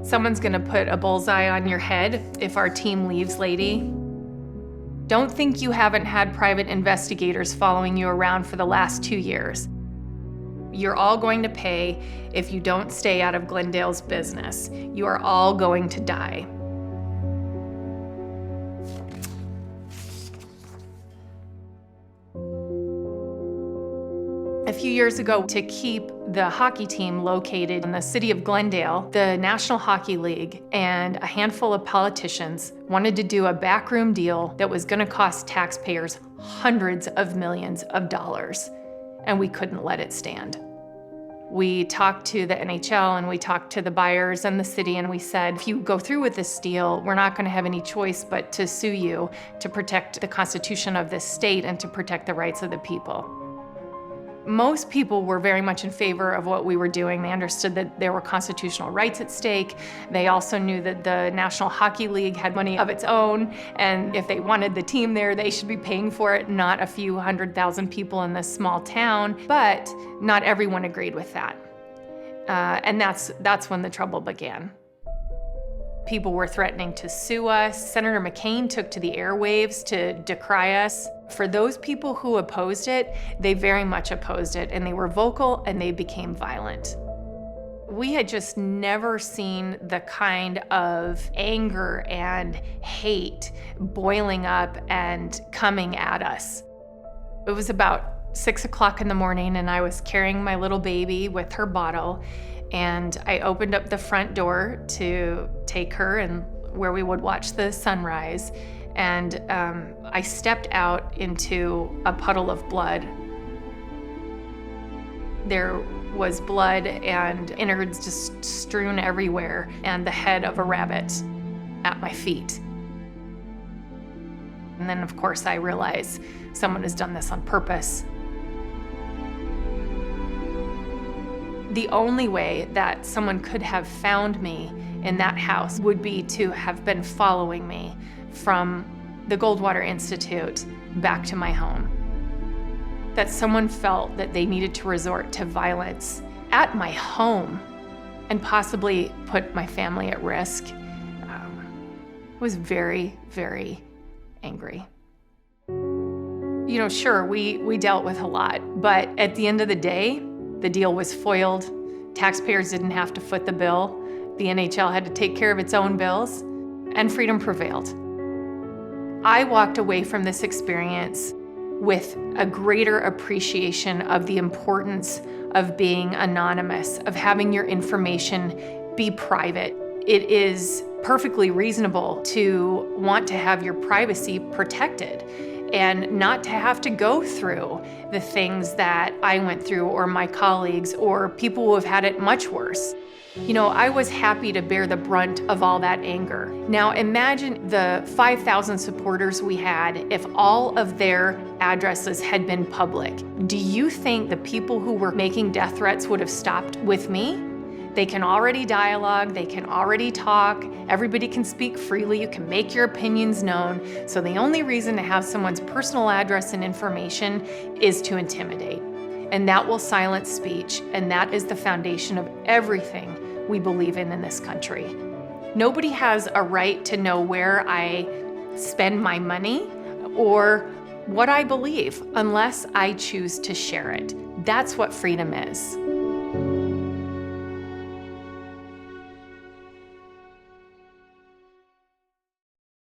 Someone's gonna put a bullseye on your head if our team leaves, lady. Don't think you haven't had private investigators following you around for the last 2 years. You're all going to pay if you don't stay out of Glendale's business. You are all going to die. A few years ago, to keep the hockey team located in the city of Glendale, the National Hockey League and a handful of politicians wanted to do a backroom deal that was going to cost taxpayers hundreds of millions of dollars, and we couldn't let it stand. We talked to the NHL and we talked to the buyers and the city, and we said, if you go through with this deal, we're not going to have any choice but to sue you to protect the Constitution of this state and to protect the rights of the people. Most people were very much in favor of what we were doing. They understood that there were constitutional rights at stake. They also knew that the National Hockey League had money of its own, and if they wanted the team there, they should be paying for it, not a few 100,000 people in this small town. But not everyone agreed with that. And that's when the trouble began. People were threatening to sue us. Senator McCain took to the airwaves to decry us. For those people who opposed it, they very much opposed it, and they were vocal and they became violent. We had just never seen the kind of anger and hate boiling up and coming at us. It was about 6 o'clock in the morning, and I was carrying my little baby with her bottle, and I opened up the front door to take her and where we would watch the sunrise. And I stepped out into a puddle of blood. There was blood and innards just strewn everywhere, and the head of a rabbit at my feet. And then, of course, I realized someone has done this on purpose. The only way that someone could have found me in that house would be to have been following me from the Goldwater Institute back to my home. That someone felt that they needed to resort to violence at my home and possibly put my family at risk. Was very, very angry. You know, sure, we dealt with a lot, but at the end of the day, the deal was foiled. Taxpayers didn't have to foot the bill. The NHL had to take care of its own bills, and freedom prevailed. I walked away from this experience with a greater appreciation of the importance of being anonymous, of having your information be private. It is perfectly reasonable to want to have your privacy protected and not to have to go through the things that I went through, or my colleagues, or people who have had it much worse. You know, I was happy to bear the brunt of all that anger. Now imagine the 5,000 supporters we had if all of their addresses had been public. Do you think the people who were making death threats would have stopped with me? They can already dialogue, they can already talk, everybody can speak freely, you can make your opinions known. So the only reason to have someone's personal address and information is to intimidate. And that will silence speech, and that is the foundation of everything we believe in this country. Nobody has a right to know where I spend my money or what I believe unless I choose to share it. That's what freedom is.